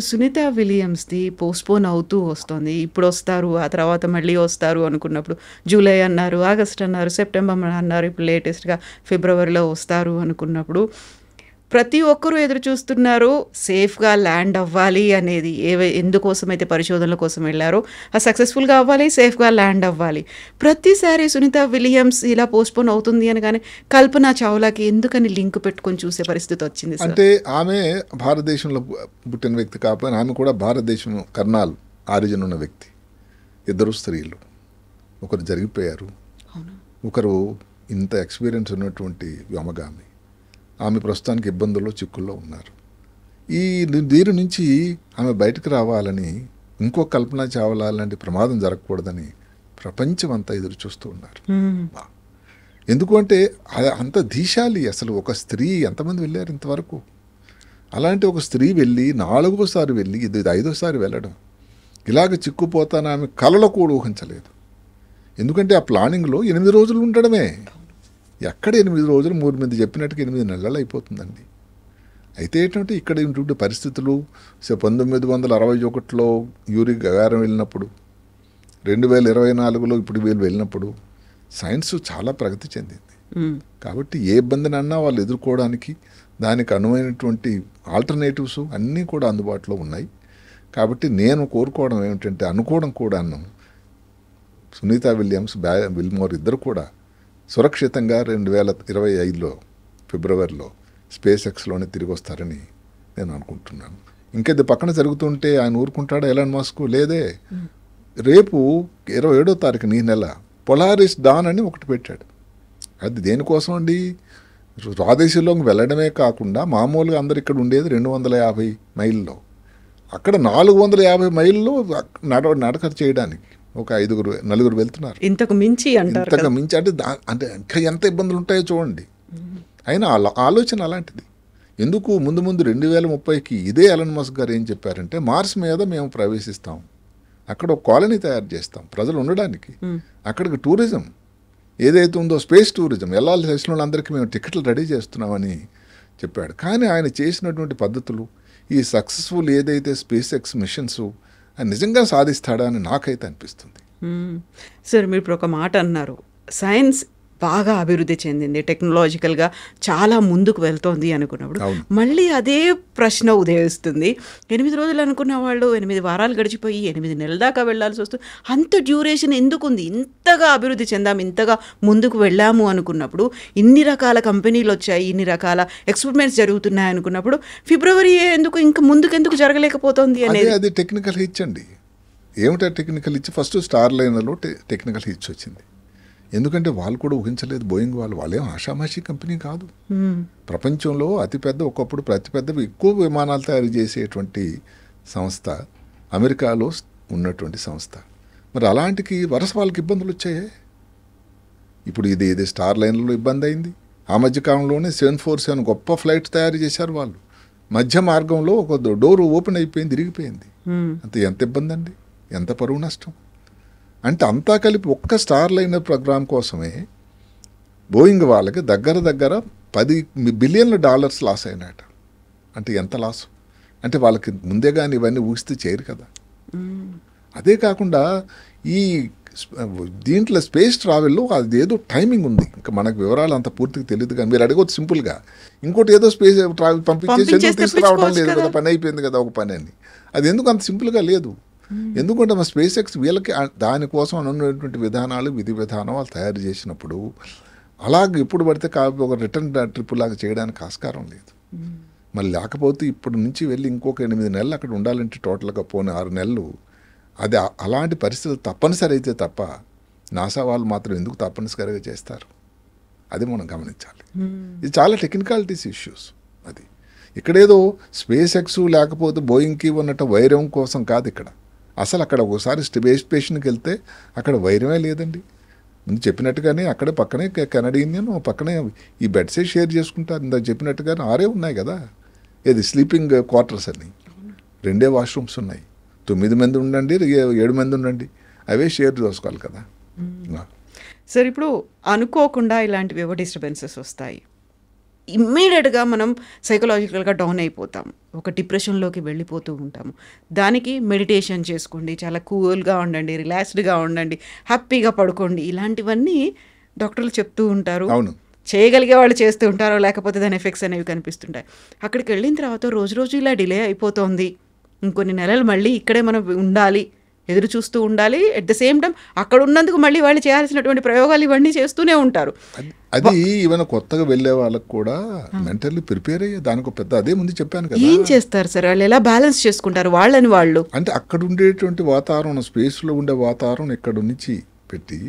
Sunitha విలియమ్స్‌ది postpone అవుతూ వస్తోంది. ఇప్పుడొస్తారు, ఆ తర్వాత మళ్ళీ వస్తారు అనుకున్నప్పుడు జూలై అన్నారు, ఆగస్ట్ అన్నారు, సెప్టెంబర్ అన్నారు. ఇప్పుడు లేటెస్ట్‌గా ఫిబ్రవరిలో వస్తారు అనుకున్నప్పుడు ప్రతి ఒక్కరూ ఎదురు చూస్తున్నారు సేఫ్‌గా ల్యాండ్ అవ్వాలి అనేది. ఎందుకోసమైతే పరిశోధనల కోసం వెళ్లారో సక్సెస్‌ఫుల్‌గా అవ్వాలి, సేఫ్‌గా ల్యాండ్ అవ్వాలి. ప్రతిసారి సునీత విలియమ్స్ ఇలా పోస్ట్‌పోన్ అవుతుంది అనగానే కల్పన చావ్లాకి ఎందుకని లింక్ పెట్టుకొని చూసే పరిస్థితి వచ్చింది సార్? అంటే ఆమె భారతదేశంలో పుట్టిన వ్యక్తి కాకపోయినా ఆమె కూడా భారతదేశం కర్నాల్ ఆరిజిన్ ఉన్న వ్యక్తి. ఇద్దరు స్త్రీలు, ఒకరు జరిగిపోయారు, ఒకరు ఇంత ఎక్స్పీరియన్స్ ఉన్నటువంటి వ్యోమగామి. ఆమె ప్రస్తుతానికి ఇబ్బందుల్లో చిక్కుల్లో ఉన్నారు. దీని నుంచి ఆమె బయటకు రావాలని, ఇంకో కల్పన చావ్లా లాంటి ప్రమాదం జరగకూడదని ప్రపంచం అంతా ఎదురు చూస్తూ ఉన్నారు. ఎందుకంటే అంత ధీశాలి. అసలు ఒక స్త్రీ ఎంతమంది వెళ్ళారు ఇంతవరకు? అలాంటి ఒక స్త్రీ వెళ్ళి 4వసారి వెళ్ళి ఇది 5వసారి వెళ్ళడం, ఇలాగ చిక్కుపోతాను ఆమె కలలో కూడా ఊహించలేదు. ఎందుకంటే ఆ ప్లానింగ్లో 8 రోజులు ఉండడమే. ఎక్కడ 8 రోజులు, 3 మంది చెప్పినట్టుగా 8 నెలలు అయిపోతుందండి. అయితే ఏంటంటే ఇక్కడ ఉంటుండే పరిస్థితులు 1961లో యూరి గగారం వెళ్ళినప్పుడు, 2024లో ఇప్పుడు వీళ్ళు వెళ్ళినప్పుడు సైన్స్ చాలా ప్రగతి చెందింది. కాబట్టి ఏ ఇబ్బందిని అన్నా వాళ్ళు ఎదుర్కోవడానికి దానికి అనువైనటువంటి ఆల్టర్నేటివ్స్ అన్నీ కూడా అందుబాటులో ఉన్నాయి. కాబట్టి నేను కోరుకోవడం ఏమిటంటే, అనుకోవడం కూడాను సునీత విలియమ్స్, విల్మోర్ ఇద్దరు కూడా సురక్షితంగా 2025లో ఫిబ్రవరిలో స్పేస్ ఎక్స్లోనే తిరిగి వస్తారని నేను అనుకుంటున్నాను. ఇంకేది పక్కన జరుగుతుంటే ఆయన ఊరుకుంటాడా ఎలాన్ మస్క్? లేదే. రేపు 27వ తారీఖు ఈ నెల పొలారిస్ డాన్ అని ఒకటి పెట్టాడు. అది దేనికోసం అండి? స్వదేశంలోకి వెళ్ళడమే కాకుండా మామూలుగా అందరు ఇక్కడ ఉండేది 250 మైళ్ళలో, అక్కడ 450 మైళ్ళలో నడక చేయడానికి ఒక 4 వెళ్తున్నారు. ఇంతకు మించి అంటారు. ఇంతకు మించి అంటే ఇంకా ఎంత ఇబ్బందులు ఉంటాయో చూడండి. అయినా ఆలోచన అలాంటిది. ఎందుకు ముందు 2030కి ఇదే ఎలన్ మస్క్ గారు ఏం చెప్పారంటే, మార్స్ మీద మేము ప్రవేశిస్తాం, అక్కడ ఒక కాలనీ తయారు చేస్తాం ప్రజలు ఉండడానికి, అక్కడికి టూరిజం ఏదైతే ఉందో స్పేస్ టూరిజం వెళ్ళాలి చేసిన వాళ్ళందరికీ మేము టికెట్లు రెడీ చేస్తున్నామని చెప్పాడు. కానీ ఆయన చేసినటువంటి పద్ధతులు, ఈ సక్సెస్ఫుల్ ఏదైతే స్పేస్ ఎక్స్ మిషన్స్ నిజంగా సాధిస్తాడా అని నాకైతే అనిపిస్తుంది. సార్, మీరు ఇప్పుడు ఒక మాట అన్నారు, సైన్స్ బాగా అభివృద్ధి చెందింది, టెక్నాలజికల్గా చాలా ముందుకు వెళ్తోంది అనుకున్నప్పుడు మళ్ళీ అదే ప్రశ్న ఉదయిస్తుంది. 8 రోజులు అనుకున్న వాళ్ళు 8 వారాలు గడిచిపోయి 8 నెలల దాకా వెళ్లాల్సి వస్తుంది. అంత డ్యూరేషన్ ఎందుకుంది? ఇంతగా అభివృద్ధి చెందాము, ఇంతగా ముందుకు వెళ్ళాము అనుకున్నప్పుడు, ఇన్ని రకాల కంపెనీలు వచ్చాయి, ఇన్ని రకాల ఎక్స్పెరిమెంట్స్ జరుగుతున్నాయి అనుకున్నప్పుడు ఫిబ్రవరి ఎందుకు, ఇంకా ముందుకు ఎందుకు జరగలేకపోతుంది అనేది? అది టెక్నికల్ హిచ్ అండి. ఏమిటా టెక్నికల్ హిచ్? ఫస్ట్ స్టార్ లైనర్లో టెక్నికల్ హిచ్ వచ్చింది. ఎందుకంటే వాళ్ళు కూడా ఊహించలేదు. బోయింగ్ వాళ్ళేం ఆషామాషి కంపెనీ కాదు. ప్రపంచంలో అతిపెద్ద, ఒకప్పుడు అతిపెద్ద ఎక్కువ విమానాలు తయారు చేసేటువంటి సంస్థ అమెరికాలో ఉన్నటువంటి సంస్థ. మరి అలాంటికి వరుస వాళ్ళకి ఇబ్బందులు వచ్చాయి. ఇప్పుడు ఇది స్టార్ లైన్లో ఇబ్బంది అయింది. ఆ మధ్యకాలంలోనే 747 గొప్ప ఫ్లైట్ తయారు చేశారు వాళ్ళు. మధ్య మార్గంలో ఒక డోర్ ఓపెన్ అయిపోయింది, తిరిగిపోయింది. ఎంత ఇబ్బంది అండి, ఎంత పరువు నష్టం. అంటే అంతా కలిపి ఒక్క స్టార్ లైనర్ ప్రోగ్రామ్ కోసమే బోయింగ్ వాళ్ళకి దగ్గర $10 బిలియన్ లాస్ అయినట. అంటే ఎంత లాస్ అంటే వాళ్ళకి ముందే కానీ ఇవన్నీ ఊహిస్తే చేయరు కదా. అదే కాకుండా ఈ దీంట్లో స్పేస్ ట్రావెల్లో అదేదో టైమింగ్ ఉంది. ఇంకా మనకు వివరాలు అంత పూర్తిగా తెలియదు. కానీ మీరు అడగొచ్చు సింపుల్గా, ఇంకోటి ఏదో స్పేస్ ట్రావెల్ పంపించేసి ఎందుకు తీసుకురావడం లేదు కదా, పని అయిపోయింది కదా ఒక పని అని. అది ఎందుకు అంత సింపుల్గా లేదు? ఎందుకంటే మా స్పేస్ ఎక్స్ వీళ్ళకి దానికోసం అనున్నటువంటి విధానాలు, విధి విధానం వాళ్ళు తయారు చేసినప్పుడు అలాగే ఎప్పుడు పడితే ఒక రిటర్న్ ట్రిప్ లాగా చేయడానికి ఆస్కారం లేదు. మళ్ళీ లేకపోతే ఇప్పుడు నుంచి వెళ్ళి ఇంకొక 8 నెలలు అక్కడ ఉండాలంటే టోటల్గా పోనీ 6 నెలలు. అది అలాంటి పరిస్థితులు తప్పనిసరి అయితే తప్ప నాసా వాళ్ళు మాత్రం ఎందుకు తప్పనిసరిగా చేస్తారు? అది మనం గమనించాలి. ఇది చాలా టెక్నికాలిటీస్ ఇష్యూస్. అది ఇక్కడేదో స్పేస్ ఎక్స్ లేకపోతే బోయింగ్కి ఉన్నట్టు వైరం కోసం కాదు. ఇక్కడ అసలు అక్కడ ఒకసారి స్పేస్ స్టేషన్కి వెళ్తే అక్కడ వైరమే లేదండి. ముందు చెప్పినట్టుగానే అక్కడే పక్కనే కెనడియన్ పక్కనే ఈ బెడ్సే షేర్ చేసుకుంటారు. ఇందాక చెప్పినట్టుగానే 6 ఉన్నాయి కదా, ఏది స్లీపింగ్ క్వార్టర్స్ అని, 2 వాష్రూమ్స్ ఉన్నాయి. 9 మంది ఉండండి, 7 మంది ఉండండి, అవే షేర్ చేసుకోవాలి కదా. సార్, ఇప్పుడు అనుకోకుండా ఇలాంటివి ఏవో డిస్టర్బెన్సెస్ వస్తాయి, ఇమ్మీడియట్గా మనం సైకలాజికల్గా డౌన్ అయిపోతాం, ఒక డిప్రెషన్లోకి వెళ్ళిపోతూ ఉంటాము. దానికి మెడిటేషన్ చేసుకోండి, చాలా కూల్గా ఉండండి, రిలాక్స్డ్గా ఉండండి, హ్యాపీగా పడుకోండి, ఇలాంటివన్నీ డాక్టర్లు చెప్తూ ఉంటారు. అవును, చేయగలిగే వాళ్ళు చేస్తూ ఉంటారో, లేకపోతే దాని ఎఫెక్ట్స్ అనేవి కనిపిస్తుంటాయి. అక్కడికి వెళ్ళిన తర్వాత రోజు రోజు ఇలా డిలే అయిపోతుంది, ఇంకొన్ని నెలలు మళ్ళీ ఇక్కడే మనం ఉండాలి, ఎదురు చూస్తూ ఉండాలి. అట్ ద సేమ్ టైం అక్కడ ఉన్నందుకు మళ్ళీ వాళ్ళు చేయాల్సినటువంటి ప్రయోగాలు ఇవన్నీ చేస్తూనే ఉంటారు. అది ఈవెన్ కొత్తగా వెళ్ళే వాళ్ళకి కూడా మెంటల్లీ ప్రిపేర్ అయ్యే దానికి పెద్ద అదే ముందు చెప్పాను కదా. ఏం చేస్తారు సార్ వాళ్ళు, ఎలా బ్యాలెన్స్ చేసుకుంటారు వాళ్ళని వాళ్ళు? అంటే అక్కడ ఉండేటువంటి వాతావరణం, స్పేస్లో ఉండే వాతావరణం ఇక్కడ నుంచి పెట్టి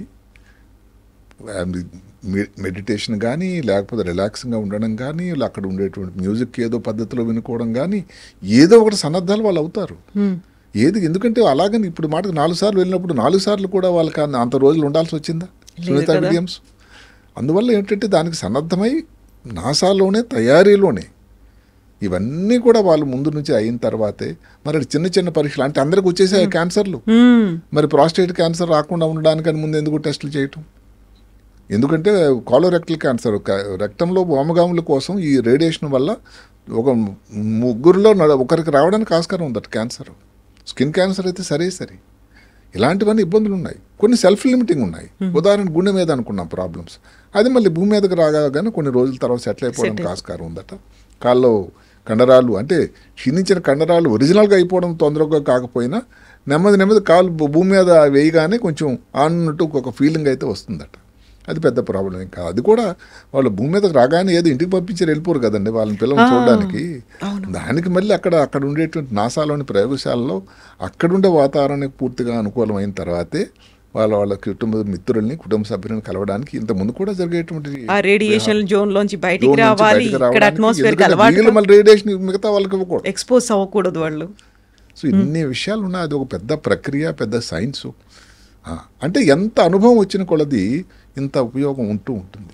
మెడిటేషన్ కానీ, లేకపోతే రిలాక్సింగ్గా ఉండడం కానీ, అక్కడ ఉండేటువంటి మ్యూజిక్ ఏదో పద్ధతిలో వినుకోవడం కానీ, ఏదో ఒకటి సన్నద్ధాలు వాళ్ళు అవుతారు. ఏది ఎందుకంటే అలాగని ఇప్పుడు మాటకు 4 సార్లు వెళ్ళినప్పుడు 4 సార్లు కూడా వాళ్ళకి అంత రోజులు ఉండాల్సి వచ్చిందా సునీత విలియమ్స్? అందువల్ల ఏంటంటే దానికి సన్నద్ధమై నాసాలోనే, తయారీలోనే ఇవన్నీ కూడా వాళ్ళు ముందు నుంచి అయిన తర్వాతే మరి చిన్న చిన్న పరీక్షలు, అంటే అందరికి వచ్చేసాయి క్యాన్సర్లు, మరి ప్రాస్టేట్ క్యాన్సర్ రాకుండా ఉండడానికని ముందు ఎందుకు టెస్టులు చేయటం? ఎందుకంటే కాలోరెక్టల్ క్యాన్సర్, రక్తంలో వామగాముల కోసం ఈ రేడియేషన్ వల్ల ఒక 3లో ఒకరికి రావడానికి ఆస్కారం ఉందట క్యాన్సర్. స్కిన్ క్యాన్సర్ అయితే సరే. ఇలాంటివన్నీ ఇబ్బందులు ఉన్నాయి, కొన్ని సెల్ఫ్ లిమిటింగ్ ఉన్నాయి. ఉదాహరణ గుండె మీద అనుకున్నాం ప్రాబ్లమ్స్, అది మళ్ళీ భూమి మీదకి రాగానే కొన్ని రోజుల తర్వాత సెటిల్ అయిపోవడానికి ఆస్కారం ఉందట. కాల్లో కండరాలు, అంటే క్షీణించిన కండరాలు ఒరిజినల్గా అయిపోవడం తొందరగా కాకపోయినా నెమ్మది కాలు భూమి మీద వేయగానే కొంచెం ఆన్నట్టు ఒక ఫీలింగ్ అయితే వస్తుందట. అది పెద్ద ప్రాబ్లం. ఇంకా అది కూడా వాళ్ళు భూమి మీదకి రాగానే ఏదో ఇంటికి పంపించారు వెళ్ళిపోరు కదండి వాళ్ళని పిల్లల్ని చూడడానికి. దానికి మళ్ళీ అక్కడ ఉండేటువంటి నాసాలోని ప్రయోగశాలలో అక్కడుండే వాతావరణానికి పూర్తిగా అనుకూలమైన తర్వాతే వాళ్ళ కుటుంబ మిత్రుల్ని, కుటుంబ సభ్యులను కలవడానికి ఇంత ముందు కూడా జరిగేటువంటి రేడియేషన్ జోన్ లోంచి బయటికి రావాలి, ఇక్కడ అట్మాస్ఫియర్ మళ్ళీ రేడియేషన్ మిగతా వాళ్ళకి ఇవ్వకూడదు, ఎక్స్పోజ్ అవ్వకూడదు వాళ్ళు. సో ఇన్ని విషయాలు ఉన్నాయి. అది ఒక పెద్ద ప్రక్రియ, పెద్ద సైన్స్. అంటే ఎంత అనుభవం వచ్చిన కొలది ఇంత ఉపయోగం ఉంటూ ఉంటుంది.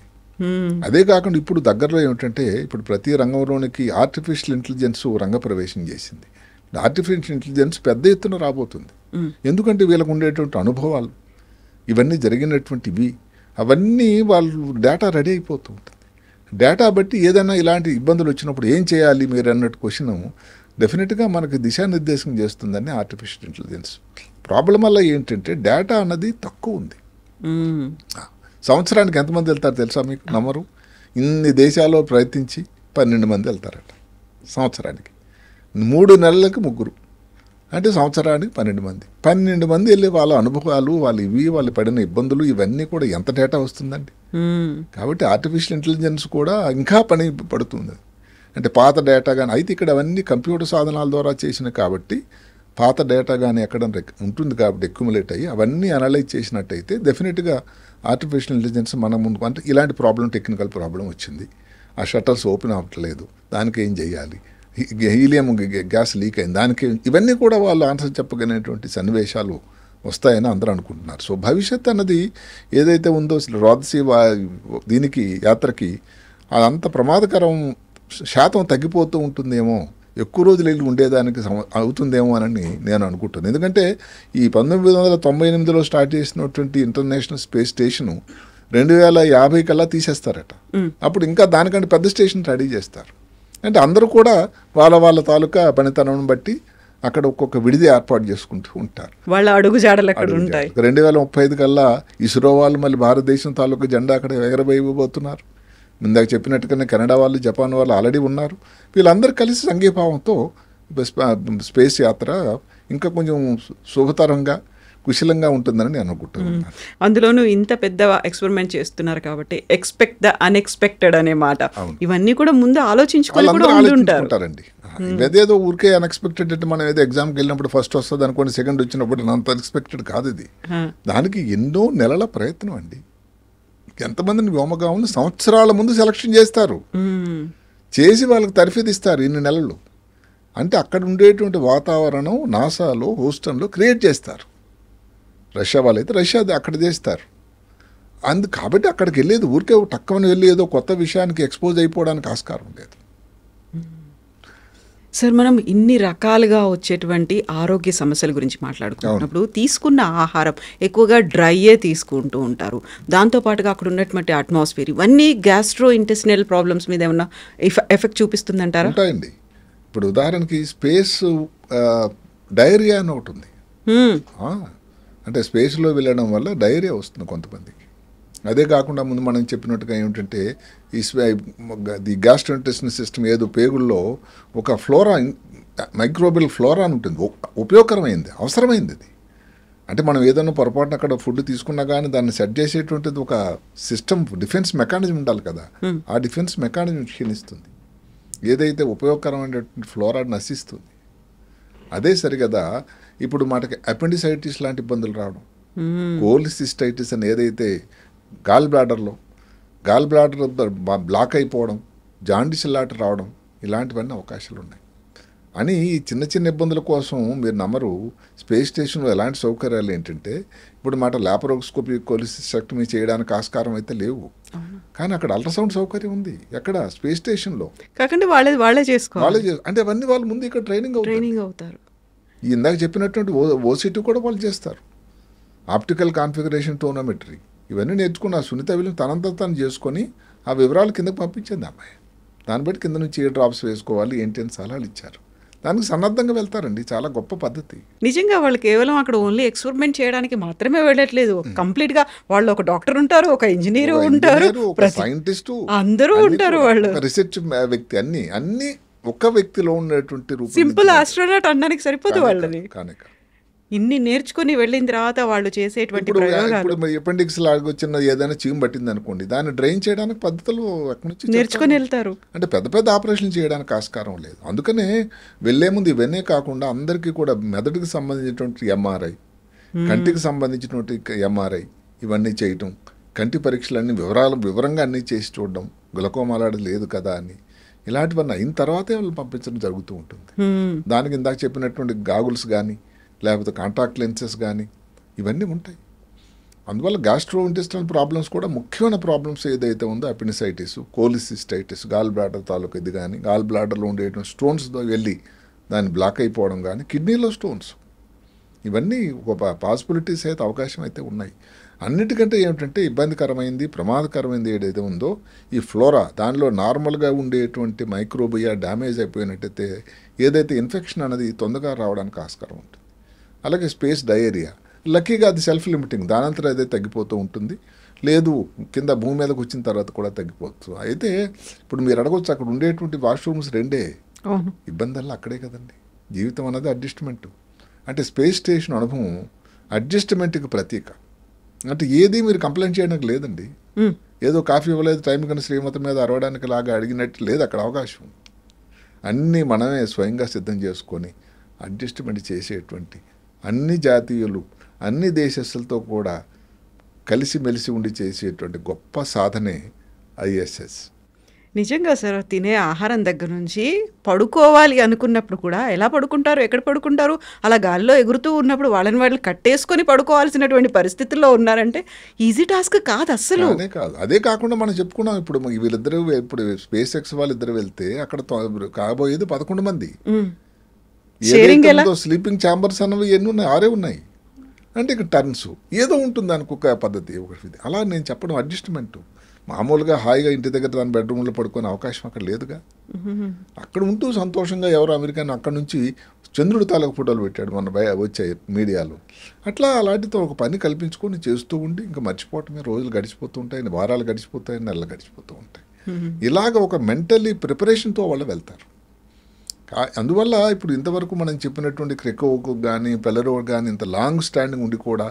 అదే కాకుండా ఇప్పుడు దగ్గరలో ఏమిటంటే ఇప్పుడు ప్రతి రంగంలోనికి ఆర్టిఫిషియల్ ఇంటెలిజెన్స్ రంగప్రవేశం చేసింది. ఆర్టిఫిషియల్ ఇంటెలిజెన్స్ పెద్ద ఎత్తున రాబోతుంది. ఎందుకంటే వీళ్ళకు ఉండేటువంటి అనుభవాలు ఇవన్నీ జరిగినటువంటివి, అవన్నీ వాళ్ళు డేటా రెడీ అయిపోతూ ఉంటుంది. డేటా బట్టి ఏదైనా ఇలాంటి ఇబ్బందులు వచ్చినప్పుడు ఏం చేయాలి మీరు అన్నట్టు క్వశ్చన్ డెఫినెట్గా మనకు దిశానిర్దేశం చేస్తుందని ఆర్టిఫిషియల్ ఇంటెలిజెన్స్. ప్రాబ్లం వల్ల ఏంటంటే డేటా అన్నది తక్కువ ఉంది. సంవత్సరానికి ఎంతమంది వెళ్తారు తెలుసా మీకు? నమ్మరు. ఇన్ని దేశాల్లో ప్రయత్నించి 12 మంది వెళ్తారట సంవత్సరానికి. 3 నెలలకు 3, అంటే సంవత్సరానికి 12 మంది వెళ్ళి వాళ్ళ అనుభవాలు, వాళ్ళు పడిన ఇబ్బందులు ఇవన్నీ కూడా ఎంత డేటా వస్తుందండి. కాబట్టి ఆర్టిఫిషియల్ ఇంటెలిజెన్స్ కూడా ఇంకా పని పడుతుంది. అంటే పాత డేటా కానీ, అయితే ఇక్కడ అవన్నీ కంప్యూటర్ సాధనాల ద్వారా చేసినాయి కాబట్టి పాత డేటా కానీ ఎక్కడ ఉంటుంది కాబట్టి అక్యుములేట్ అయ్యి అవన్నీ అనలైజ్ చేసినట్టయితే డెఫినెట్గా ఆర్టిఫిషియల్ ఇంటెలిజెన్స్ మన ముందు, అంటే ఇలాంటి ప్రాబ్లం, టెక్నికల్ ప్రాబ్లం వచ్చింది, ఆ షట్టర్స్ ఓపెన్ అవ్వట్లేదు, దానికి ఏం చేయాలి, హీలియం గ్యాస్ లీక్ అయింది, దానికి ఇవన్నీ కూడా వాళ్ళు ఆన్సర్ చెప్పగలిగినటువంటి సన్నివేశాలు వస్తాయని అందరూ అనుకుంటున్నారు. సో భవిష్యత్ అన్నది ఏదైతే ఉందో రోదసీ దీనికి యాత్రకి అదంత ప్రమాదకరం శాతం తగ్గిపోతూ ఉంటుందేమో, ఎక్కువ రోజులు వెళ్ళి ఉండేదానికి అవుతుందేమో అని నేను అనుకుంటున్నాను. ఎందుకంటే ఈ 1998లో స్టార్ట్ చేసినటువంటి ఇంటర్నేషనల్ స్పేస్ స్టేషను 2050 కల్లా తీసేస్తారట. అప్పుడు ఇంకా దానికంటే పెద్ద స్టేషన్ రెడీ చేస్తారు. అంటే అందరూ కూడా వాళ్ళ తాలూకా పనితనం బట్టి అక్కడ ఒక్కొక్క విడిది ఏర్పాటు చేసుకుంటూ ఉంటారు. వాళ్ళ అడుగుజాడలు అక్కడ ఉంటాయి. 2035 కల్లా ఇస్రో వాళ్ళు మళ్ళీ భారతదేశం తాలూకా జెండా అక్కడ ఎగరబోయబోతున్నారు. ఇందాక చెప్పినట్టుగానే కెనడా వాళ్ళు, జపాన్ వాళ్ళు ఆల్రెడీ ఉన్నారు. వీళ్ళందరూ కలిసి సంఘీభావంతో స్పేస్ యాత్ర ఇంకా కొంచెం శుభతరంగా, కుశలంగా ఉంటుందని నేను అనుకుంటున్నాను. అందులోనూ ఇంత పెద్ద ఎక్స్పెరిమెంట్ చేస్తున్నారు కాబట్టి ఎక్స్పెక్ట్ ద అన్ఎక్స్పెక్టెడ్ అనే మాట, ఇవన్నీ కూడా ముందు ఆలోచించుకుంటారండి. ఇదేదో ఊరికే అన్ఎక్స్పెక్టెడ్ అంటే మనం ఏదో ఎగ్జామ్కి వెళ్ళినప్పుడు ఫస్ట్ వస్తుంది అనుకోండి, సెకండ్ వచ్చినప్పుడు అంత అన్ఎక్స్పెక్టెడ్ కాదు ఇది. దానికి ఎన్నో నెలల ప్రయత్నం అండి. ఎంతమందిని వ్యోమగాములను సంవత్సరాల ముందు సెలక్షన్ చేస్తారు, చేసి వాళ్ళకి తర్ఫీదిస్తారు ఇన్ని నెలలు. అంటే అక్కడ ఉండేటువంటి వాతావరణం నాసాలో, హూస్టన్లో క్రియేట్ చేస్తారు. రష్యా వాళ్ళైతే రష్యా అక్కడ చేస్తారు. కాబట్టి అక్కడికి వెళ్ళేది ఊరికే టక్కమని వెళ్ళి ఏదో కొత్త విషయానికి ఎక్స్పోజ్ అయిపోవడానికి ఆస్కారం లేదు. సార్, మనం ఇన్ని రకాలుగా వచ్చేటువంటి ఆరోగ్య సమస్యల గురించి మాట్లాడుకుంటున్నప్పుడు తీసుకున్న ఆహారం ఎక్కువగా డ్రైయే తీసుకుంటూ ఉంటారు. దాంతోపాటుగా అక్కడ ఉన్నటువంటి అట్మాస్ఫియర్ ఇవన్నీ గ్యాస్ట్రో ఇంటెస్టినల్ ప్రాబ్లమ్స్ మీద ఏమన్నా ఎఫెక్ట్ చూపిస్తుందంటారా? ఉంటాయండి. ఇప్పుడు ఉదాహరణకి స్పేస్ డైరియా అని ఒకటి ఉంది. అంటే స్పేస్లో వెళ్ళడం వల్ల డైరియా వస్తుంది కొంతమందికి. అదే కాకుండా ముందు మనం చెప్పినట్టుగా ఏమిటంటే ది గ్యాస్ట్రోఇంటెస్టినల్ సిస్టమ్ ఏదో పేగుల్లో ఒక ఫ్లోరా, మైక్రోబియల్ ఫ్లోరా అని ఉంటుంది, ఉపయోగకరమైంది, అవసరమైంది అది. అంటే మనం ఏదైనా పొరపాటున అక్కడ ఫుడ్ తీసుకున్నా కానీ దాన్ని సెట్ చేసేటువంటిది ఒక సిస్టమ్, డిఫెన్స్ మెకానిజం ఉండాలి కదా. ఆ డిఫెన్స్ మెకానిజం క్షీణిస్తుంది, ఏదైతే ఉపయోగకరమైనటువంటి ఫ్లోరా నశిస్తుంది. అదే సరిగదా ఇప్పుడు మనకి అపెండిసైటిస్ లాంటి ఇబ్బందులు రావడం, కోలిసిస్టైటిస్ అని ఏదైతే గాల్ బ్లాడర్ బ్లాక్ అయిపోవడం, జాండిస్ లాంటి రావడం, ఇలాంటివన్నీ అవకాశాలు ఉన్నాయి. అని ఈ చిన్న చిన్న ఇబ్బందుల కోసం మీరు నమ్మరు, స్పేస్ స్టేషన్లో ఎలాంటి సౌకర్యాలు ఏంటంటే ఇప్పుడు మాట ల్యాపరోస్కోపీ కోలిసిస్టెక్టమీ చేయడానికి ఆస్కారం అయితే లేవు, కానీ అక్కడ అల్ట్రాసౌండ్ సౌకర్యం ఉంది. ఎక్కడ? స్పేస్ స్టేషన్లో. కాకండి వాళ్ళే చేసుకోవాలి. అంటే అవన్నీ వాళ్ళు ముందు ఇక్కడ ట్రైనింగ్ అవుతారు. ఇందాక చెప్పినటువంటి ఓసిటీ కూడా వాళ్ళు చేస్తారు. ఆప్టికల్ కాన్ఫిగరేషన్ టోనోమెట్రీ ఇవన్నీ నేర్చుకుని ఆ సునీత విలియం తనంతా తను చేసుకొని ఆ వివరాలు కిందకి పంపించింది అమ్మాయి. దాన్ని బట్టి కింద నుంచి ఏ డ్రాప్స్ వేసుకోవాలి ఏంటి అని సలహాలు ఇచ్చారు. దానికి సన్నద్ధంగా వెళ్తారండి, చాలా గొప్ప పద్ధతి. నిజంగా వాళ్ళు కేవలం అక్కడ ఓన్లీ ఎక్స్పెరిమెంట్ చేయడానికి మాత్రమే వెళ్ళట్లేదు. కంప్లీట్ గా వాళ్ళు ఒక డాక్టర్ ఉంటారు, ఒక ఇంజనీర్ ఉంటారు, సైంటిస్టు, అందరూ ఉంటారు. వాళ్ళు రీసెర్చ్ వ్యక్తి, అన్ని ఒక వ్యక్తిలో ఉన్నటువంటి రూపం. సింపుల్ ఆస్ట్రోనాట్ అనడానికి సరిపోదు వాళ్ళని. కానీ ఇన్ని నేర్చుకుని వెళ్ళిన తర్వాత వాళ్ళు చేసేటువంటి ప్రయోగాలు. ఇప్పుడు అపెండిక్స్ లాగా వచ్చిన ఏదైనా చీము పట్టింది అనుకోండి, దాన్ని డ్రైన్ చేయడానికి పద్ధతులు ఎక్కడి నుంచి నేర్చుకుని వెళ్తారు. అంటే పెద్ద పెద్ద ఆపరేషన్లు చేయడానికి ఆస్కారం లేదు. అందుకనే వెళ్లే ముందు ఇవన్నీ కాకుండా అందరికీ కూడా మెదడుకి సంబంధించినటువంటి ఎంఆర్ఐ, కంటికి సంబంధించినటువంటి ఎంఆర్ఐ ఇవన్నీ చేయటం, కంటి పరీక్షలన్నీ వివరంగా అన్నీ చేసి చూడడం, గ్లకోమా అలాంటిది లేదు కదా అని, ఇలాంటివన్నీ అయిన తర్వాతే వాళ్ళు పంపించడం జరుగుతూ ఉంటుంది. దానికి ఇందాక చెప్పినటువంటి గాగుల్స్ కానీ లేకపోతే కాంటాక్ట్ లెన్సెస్ కానీ ఇవన్నీ ఉంటాయి. అందువల్ల గ్యాస్ట్రో ఇంటెస్టినల్ ప్రాబ్లమ్స్ కూడా ముఖ్యమైన ప్రాబ్లమ్స్ ఏదైతే ఉందో అపెండిసైటిస్, కోలిసిస్టైటిస్, గాల్ బ్లాడర్ తాలూకు ఇది కానీ, గాల్ బ్లాడర్లో ఉండేటువంటి స్టోన్స్తో వెళ్ళి దాన్ని బ్లాక్ అయిపోవడం కానీ, కిడ్నీలో స్టోన్స్, ఇవన్నీ ఒక పాసిబిలిటీస్ అయితే అవకాశం అయితే ఉన్నాయి. అన్నిటికంటే ఏమిటంటే ఇబ్బందికరమైంది, ప్రమాదకరమైంది ఏదైతే ఉందో ఈ ఫ్లోరా, దానిలో నార్మల్గా ఉండేటువంటి మైక్రోబియా డ్యామేజ్ అయిపోయినట్టయితే ఏదైతే ఇన్ఫెక్షన్ అనేది తొందరగా రావడానికి ఆస్కారం ఉంటుంది. అలాగే స్పేస్ డయేరియా, లక్కీగా అది సెల్ఫ్ లిమిటింగ్, దానంతరం అదే తగ్గిపోతూ ఉంటుంది. లేదు కింద భూమి మీదకి వచ్చిన తర్వాత కూడా తగ్గిపోవచ్చు. అయితే ఇప్పుడు మీరు అడగవచ్చు అక్కడ ఉండేటువంటి వాష్రూమ్స్ రెండే, ఇబ్బందుల్లో అక్కడే కదండి. జీవితం అనేది అడ్జస్ట్మెంట్. అంటే స్పేస్ స్టేషన్ అనుభవం అడ్జస్ట్మెంట్కి ప్రతీక. అంటే ఏది మీరు కంప్లైంట్ చేయడానికి లేదండి. ఏదో కాఫీ ఇవ్వలేదు టైం కన్నా శ్రీమతి మీద అరవడానికి లాగా అడిగినట్టు లేదు అక్కడ అవకాశం. అన్నీ మనమే స్వయంగా సిద్ధం చేసుకొని అడ్జస్ట్మెంట్ చేసేటువంటి, అన్ని జాతీయులు అన్ని దేశస్తులతో కూడా కలిసిమెలిసి ఉండి చేసేటువంటి గొప్ప సాధనే ఐఎస్ఎస్. నిజంగా సార్, తినే ఆహారం దగ్గర నుంచి పడుకోవాలి అనుకున్నప్పుడు కూడా ఎలా పడుకుంటారు, ఎక్కడ పడుకుంటారు, అలా గాల్లో ఎగురుతూ ఉన్నప్పుడు వాళ్ళు కట్టేసుకొని పడుకోవాల్సినటువంటి పరిస్థితుల్లో ఉన్నారంటే ఈజీ టాస్క్ కాదు అస్సలు. అదే కాకుండా మనం చెప్పుకున్నాం ఇప్పుడు వీళ్ళిద్దరూ, ఇప్పుడు స్పేస్ ఎక్స్ వాళ్ళిద్దరు వెళ్తే అక్కడ కాబోయేది 11 మంది. స్లీపింగ్ ఛాంబర్స్ అన్నవి ఎన్ని ఉన్నాయి? 6 ఉన్నాయి. అంటే ఇక టర్న్స్ ఏదో ఉంటుంది దానికి ఒక పద్ధతి ఒకటి. అలా నేను చెప్పడం అడ్జస్ట్మెంట్. మామూలుగా హాయిగా ఇంటి దగ్గర దాని బెడ్రూమ్లో పడుకునే అవకాశం అక్కడ లేదుగా. అక్కడ ఉంటూ సంతోషంగా ఎవరు అమెరికన్ అక్కడ నుంచి చంద్రుడి తాలూకు ఫోటోలు పెట్టాడు మన వచ్చాయి మీడియాలో. అట్లా అలాంటితో ఒక పని కల్పించుకొని చేస్తూ ఉండి ఇంకా మర్చిపోవటమే, రోజులు గడిచిపోతూ ఉంటాయి, వారాలు గడిచిపోతాయి, నెలలు గడిచిపోతూ ఉంటాయి. ఇలాగ ఒక మెంటల్లీ ప్రిపరేషన్తో వాళ్ళు వెళ్తారు. అందువల్ల ఇప్పుడు ఇంతవరకు మనం చెప్పినటువంటి క్రెకోకు కానీ పెలరోడ్ కానీ ఇంత లాంగ్ స్టాండింగ్ ఉండి కూడా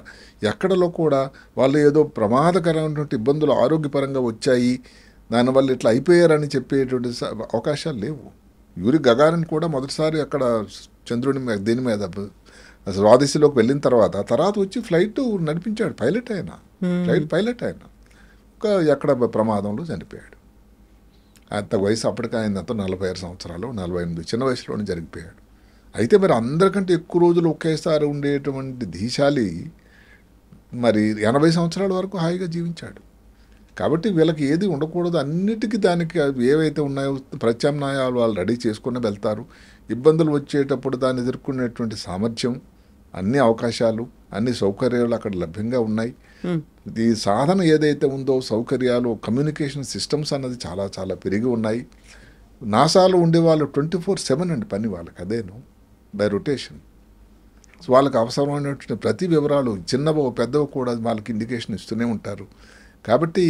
ఎక్కడలో కూడా వాళ్ళు ఏదో ప్రమాదకరమైనటువంటి ఇబ్బందులు ఆరోగ్యపరంగా వచ్చాయి, దానివల్ల ఇట్లా అయిపోయారని చెప్పేటువంటి అవకాశాలు లేవు. యూరి గగారిన్ కూడా మొదటిసారి అక్కడ చంద్రుని దీని మీద స్వాదేశీలోకి వెళ్ళిన తర్వాత వచ్చి ఫ్లైట్ నడిపించాడు, ఫ్లైట్ పైలట్ ఆయన ఎక్కడ ప్రమాదంలో చనిపోయాడు. అంత వయసు అప్పటికి ఆయనంతా 46 సంవత్సరాలు, 48 చిన్న వయసులోనే జరిగిపోయాడు. అయితే మరి అందరికంటే ఎక్కువ రోజులు ఒకేసారి ఉండేటువంటి ధీశాలి మరి 80 సంవత్సరాల వరకు హాయిగా జీవించాడు. కాబట్టి వీళ్ళకి ఏది ఉండకూడదు, అన్నిటికీ దానికి ఏవైతే ఉన్నాయో ప్రత్యామ్నాయాలు వాళ్ళు రెడీ చేసుకుని వెళ్తారు. ఇబ్బందులు వచ్చేటప్పుడు దాన్ని ఎదుర్కొనేటువంటి సామర్థ్యం, అన్ని అవకాశాలు, అన్ని సౌకర్యాలు అక్కడ లభ్యంగా ఉన్నాయి. ఈ సాధన ఏదైతే ఉందో సౌకర్యాలు, కమ్యూనికేషన్ సిస్టమ్స్ అన్నది చాలా చాలా పెరిగి ఉన్నాయి. నాసాలో ఉండేవాళ్ళు 24/7 అండి పని వాళ్ళకి, అదేను బై రొటేషన్. సో వాళ్ళకి అవసరమైనటువంటి ప్రతి వివరాలు చిన్నవో పెద్దవో కూడా వాళ్ళకి ఇండికేషన్ ఇస్తూనే ఉంటారు. కాబట్టి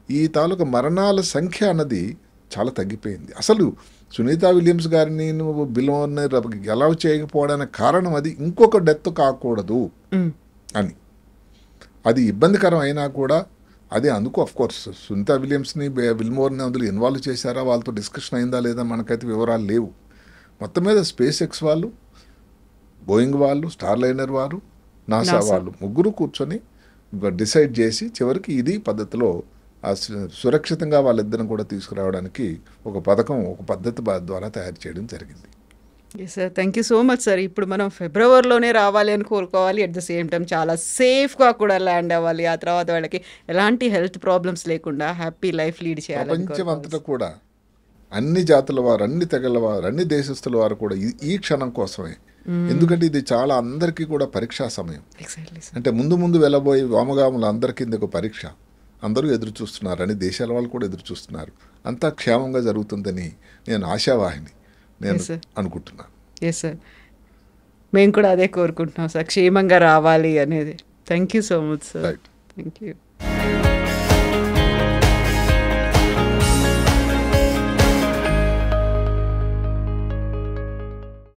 ఈ తాలూకా మరణాల సంఖ్య అన్నది చాలా తగ్గిపోయింది. అసలు సునీత విలియమ్స్ గారిని నువ్వు బిలోని అలౌ చేయకపోవడానికి కారణం అది ఇంకొక డెత్ కాకూడదు అని. అది ఇబ్బందికరం అయినా కూడా అది అందుకు అఫ్కోర్స్ సునీత విలియమ్స్ని విల్మోర్ని అందులో ఇన్వాల్వ్ చేశారా, వాళ్ళతో డిస్కషన్ అయిందా లేదా మనకైతే వివరాలు లేవు. మొత్తం మీద స్పేస్ ఎక్స్ వాళ్ళు, బోయింగ్ వాళ్ళు, స్టార్లైనర్ వారు, నాసా వాళ్ళు ముగ్గురు కూర్చొని డిసైడ్ చేసి చివరికి ఇది పద్ధతిలో సురక్షితంగా వాళ్ళిద్దరిని కూడా తీసుకురావడానికి ఒక పథకం, ఒక పద్ధతి ద్వారా తయారు చేయడం జరిగింది. Yes sir, thank you so much sir. ఇప్పుడు మనం ఫిబ్రవరిలోనే రావాలి అని కోరుకోవాలి, అట్ ద సేమ్ టైం చాలా సేఫ్గా కూడా ల్యాండ్ అవ్వాలి. ఆ తర్వాత వాళ్ళకి ఎలాంటి హెల్త్ ప్రాబ్లమ్స్ లేకుండా హ్యాపీ లైఫ్ లీడ్ చేయాలి. ప్రపంచం అంతటా కూడా అన్ని జాతుల వారు, అన్ని తెగల వారు, అన్ని దేశస్తుల వారు కూడా ఈ క్షణం కోసమే. ఎందుకంటే ఇది చాలా అందరికీ కూడా పరీక్షా సమయం. అంటే ముందు వెళ్ళబోయే వామగాములు అందరికీ ఇది ఒక పరీక్ష. అందరూ ఎదురు చూస్తున్నారు, అన్ని దేశాల వాళ్ళు కూడా ఎదురు చూస్తున్నారు. అంతా క్షేమంగా జరుగుతుందని నేను ఆశావాహిని నేను అనుకుంటున్నాను. ఎస్ సార్, మేము కూడా అదే కోరుకుంటున్నాం సార్, క్షేమంగా రావాలి అనేది. Thank you so much sir. Right, thank you.